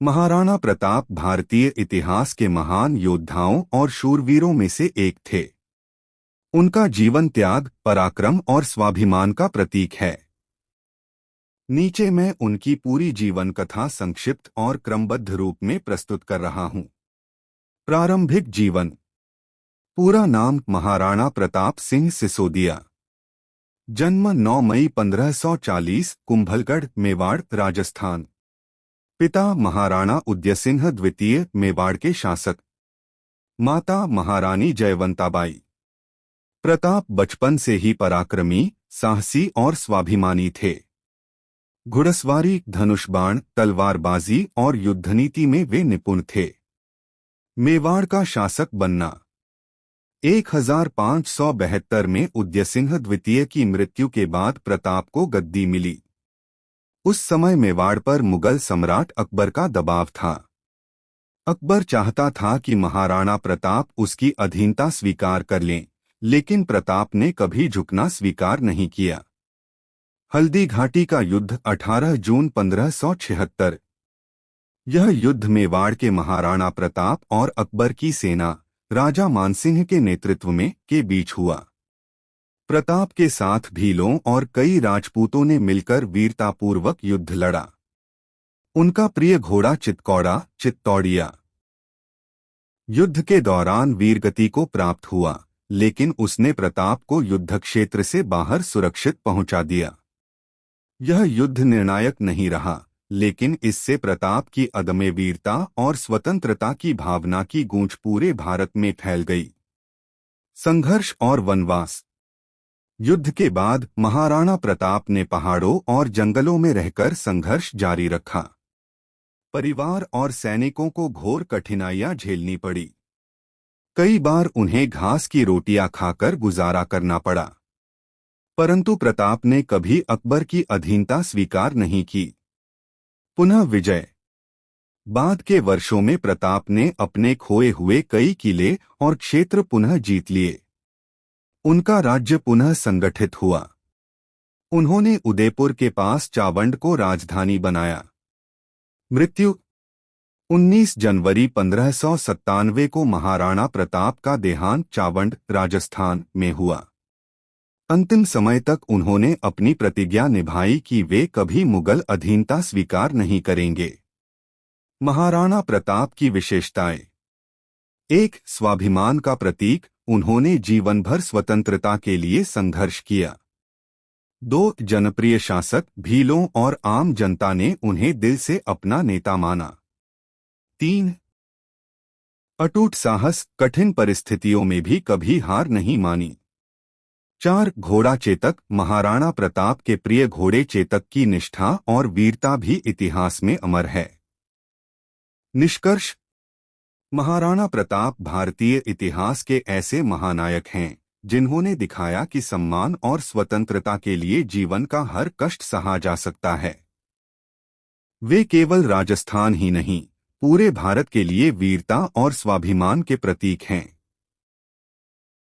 महाराणा प्रताप भारतीय इतिहास के महान योद्धाओं और शूरवीरों में से एक थे। उनका जीवन त्याग, पराक्रम और स्वाभिमान का प्रतीक है। नीचे मैं उनकी पूरी जीवन कथा संक्षिप्त और क्रमबद्ध रूप में प्रस्तुत कर रहा हूं। प्रारंभिक जीवन। पूरा नाम महाराणा प्रताप सिंह सिसोदिया। जन्म 9 मई 1540, कुंभलगढ़, मेवाड़, राजस्थान। पिता महाराणा उदयसिंह द्वितीय, मेवाड़ के शासक। माता महारानी जयवंताबाई। प्रताप बचपन से ही पराक्रमी, साहसी और स्वाभिमानी थे। घुड़सवारी, धनुषबाण, तलवारबाजी और युद्धनीति में वे निपुण थे। मेवाड़ का शासक बनना। 1572 में उदयसिंह द्वितीय की मृत्यु के बाद प्रताप को गद्दी मिली। उस समय मेवाड़ पर मुगल सम्राट अकबर का दबाव था। अकबर चाहता था कि महाराणा प्रताप उसकी अधीनता स्वीकार कर लें, लेकिन प्रताप ने कभी झुकना स्वीकार नहीं किया। हल्दी घाटी का युद्ध 18 जून 1576। यह युद्ध मेवाड़ के महाराणा प्रताप और अकबर की सेना राजा मानसिंह के नेतृत्व में के बीच हुआ। प्रताप के साथ भीलों और कई राजपूतों ने मिलकर वीरतापूर्वक युद्ध लड़ा। उनका प्रिय घोड़ा चित्तौड़िया युद्ध के दौरान वीरगति को प्राप्त हुआ, लेकिन उसने प्रताप को युद्धक्षेत्र से बाहर सुरक्षित पहुंचा दिया। यह युद्ध निर्णायक नहीं रहा, लेकिन इससे प्रताप की अदम्य वीरता और स्वतंत्रता की भावना की गूंज पूरे भारत में फैल गई। संघर्ष और वनवास। युद्ध के बाद महाराणा प्रताप ने पहाड़ों और जंगलों में रहकर संघर्ष जारी रखा। परिवार और सैनिकों को घोर कठिनाइयां झेलनी पड़ी। कई बार उन्हें घास की रोटियां खाकर गुजारा करना पड़ा। परंतु प्रताप ने कभी अकबर की अधीनता स्वीकार नहीं की। पुनः विजय। बाद के वर्षों में प्रताप ने अपने खोए हुए कई किले और क्षेत्र पुनः जीत लिए। उनका राज्य पुनः संगठित हुआ। उन्होंने उदयपुर के पास चावंड को राजधानी बनाया। मृत्यु। 19 जनवरी 1597 को महाराणा प्रताप का देहांत चावंड, राजस्थान में हुआ। अंतिम समय तक उन्होंने अपनी प्रतिज्ञा निभाई कि वे कभी मुगल अधीनता स्वीकार नहीं करेंगे। महाराणा प्रताप की विशेषताएं। 1. स्वाभिमान का प्रतीक, उन्होंने जीवन भर स्वतंत्रता के लिए संघर्ष किया। 2. जनप्रिय शासक, भीलों और आम जनता ने उन्हें दिल से अपना नेता माना। 3. अटूट साहस, कठिन परिस्थितियों में भी कभी हार नहीं मानी। 4. घोड़ा चेतक, महाराणा प्रताप के प्रिय घोड़े चेतक की निष्ठा और वीरता भी इतिहास में अमर है। निष्कर्ष। महाराणा प्रताप भारतीय इतिहास के ऐसे महानायक हैं जिन्होंने दिखाया कि सम्मान और स्वतंत्रता के लिए जीवन का हर कष्ट सहा जा सकता है। वे केवल राजस्थान ही नहीं, पूरे भारत के लिए वीरता और स्वाभिमान के प्रतीक हैं।